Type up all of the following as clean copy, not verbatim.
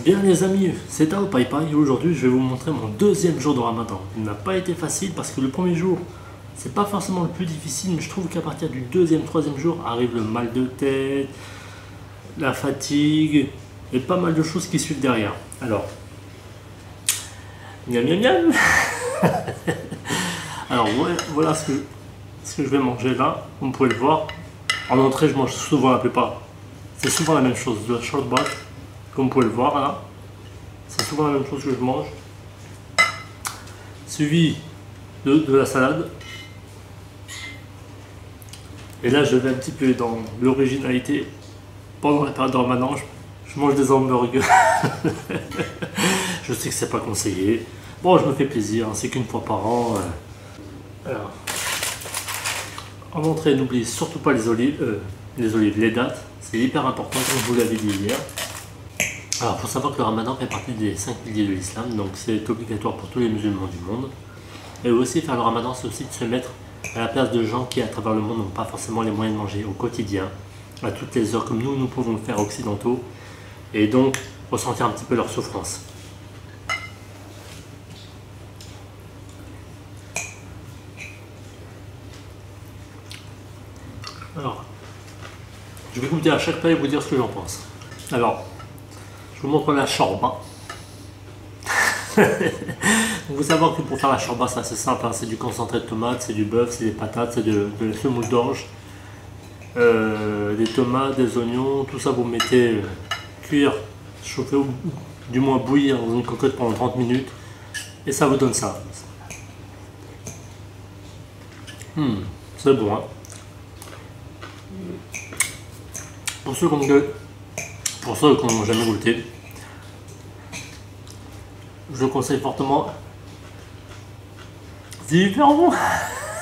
Bien les amis, c'est Tao Pai Pai et aujourd'hui je vais vous montrer mon deuxième jour de Ramadan. Il n'a pas été facile parce que le premier jour, c'est pas forcément le plus difficile, mais je trouve qu'à partir du deuxième, troisième jour arrive le mal de tête, la fatigue et pas mal de choses qui suivent derrière. Alors, miam miam miam. Alors voilà ce que je vais manger là, comme vous pouvez le voir. En entrée, je mange souvent la plupart. C'est souvent la même chose, de la shortbread. Comme vous pouvez le voir là, c'est souvent la même chose que je mange. Suivi de la salade. Et là je vais un petit peu dans l'originalité. Pendant la période de Ramadan, je mange des hamburgers. Je sais que c'est pas conseillé. Bon, je me fais plaisir, hein, c'est qu'une fois par an. Alors, en entrée, n'oubliez surtout pas les olives, les dates. C'est hyper important comme je vous l'avais dit hier. Alors, il faut savoir que le Ramadan fait partie des 5 piliers de l'islam, donc c'est obligatoire pour tous les musulmans du monde. Et aussi, faire le Ramadan, c'est aussi de se mettre à la place de gens qui, à travers le monde, n'ont pas forcément les moyens de manger au quotidien, à toutes les heures, comme nous pouvons le faire occidentaux, et donc ressentir un petit peu leur souffrance. Alors, je vais goûter à chaque plat et vous dire ce que j'en pense. Alors, je vous montre la shorba. Il faut savoir que pour faire la shorba, c'est assez simple, hein. C'est du concentré de tomate, c'est du bœuf, c'est des patates, c'est de la semoule d'orge, des tomates, des oignons, tout ça vous mettez cuire, chauffer ou du moins bouillir dans une cocotte pendant 30 minutes et ça vous donne ça. C'est bon, hein. Pour ceux qui n'ont jamais goûté, je le conseille fortement. C'est hyper bon.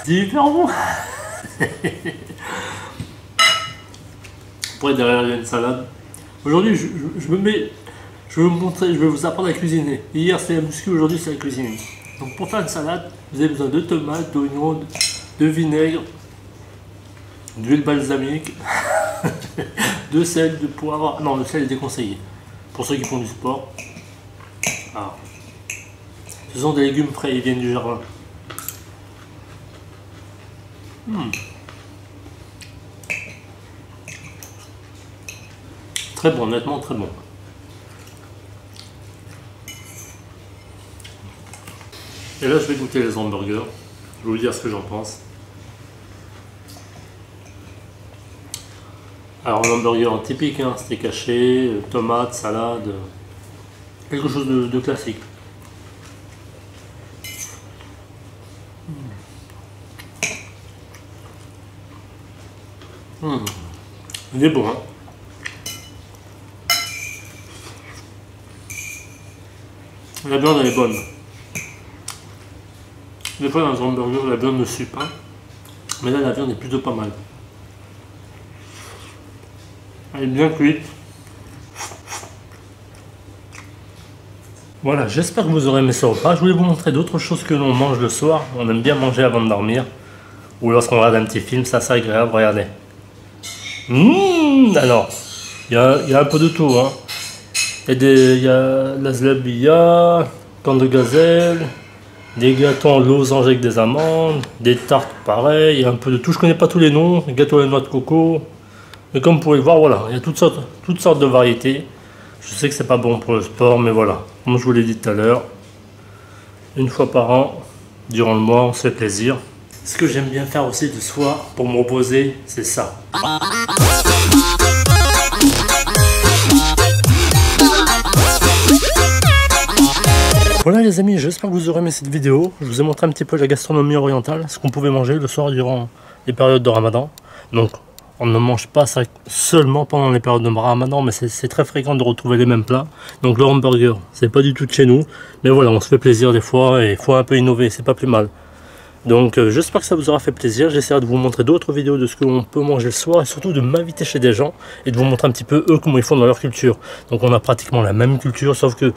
C'est hyper bon. Après, derrière il y a une salade. Aujourd'hui je vais vous montrer, je vais vous apprendre à cuisiner. Hier c'était la muscu, aujourd'hui c'est la cuisine. Donc pour faire une salade, vous avez besoin de tomates, d'oignons, de vinaigre, d'huile balsamique, de sel, de poivre. Non, le sel est déconseillé pour ceux qui font du sport. Alors, ce sont des légumes frais, ils viennent du jardin. Très bon, honnêtement très bon. Et là je vais goûter les hamburgers. Je vais vous dire ce que j'en pense. Alors l'hamburger typique, hein, steak haché, tomate, salade, quelque chose de classique. Il est bon, hein. La viande elle est bonne. Des fois dans les hamburgers la viande ne suit pas, mais là la viande est plutôt pas mal. Elle est bien cuite. Voilà, j'espère que vous aurez aimé ce repas. Je voulais vous montrer d'autres choses que l'on mange le soir. On aime bien manger avant de dormir. Ou lorsqu'on regarde un petit film, ça c'est agréable, regardez. Alors, il y a un peu de tout, hein. Il y a la zlabia, corne de gazelle, des gâteaux en losange avec des amandes, des tartes pareil, il y a un peu de tout. Je connais pas tous les noms, des gâteaux à la noix de coco. Mais comme vous pouvez le voir, voilà, il y a toutes sortes de variétés. Je sais que c'est pas bon pour le sport, mais voilà. Comme je vous l'ai dit tout à l'heure, une fois par an, durant le mois, on se fait plaisir. Ce que j'aime bien faire aussi le soir, pour me reposer, c'est ça. Voilà les amis, j'espère que vous aurez aimé cette vidéo. Je vous ai montré un petit peu la gastronomie orientale, ce qu'on pouvait manger le soir durant les périodes de Ramadan. Donc, on ne mange pas ça seulement pendant les périodes de Ramadan, mais c'est très fréquent de retrouver les mêmes plats. Donc le hamburger, c'est pas du tout de chez nous, mais voilà, on se fait plaisir des fois et il faut un peu innover, c'est pas plus mal. Donc j'espère que ça vous aura fait plaisir. J'essaierai de vous montrer d'autres vidéos de ce que l'on peut manger le soir et surtout de m'inviter chez des gens et de vous montrer un petit peu eux comment ils font dans leur culture. Donc on a pratiquement la même culture, sauf que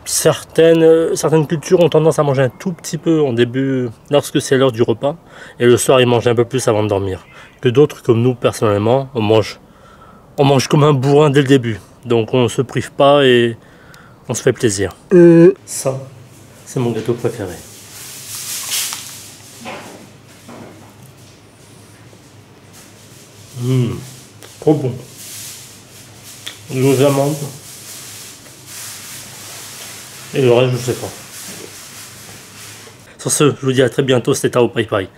certaines cultures ont tendance à manger un tout petit peu en début, lorsque c'est l'heure du repas, et le soir ils mangent un peu plus avant de dormir. Que d'autres, comme nous personnellement, on mange comme un bourrin dès le début. Donc on ne se prive pas et On se fait plaisir. Ça, c'est mon gâteau préféré. Trop bon. Nos amandes. Et le reste, je sais pas. Sur ce, je vous dis à très bientôt, c'était Tao Pai Pai.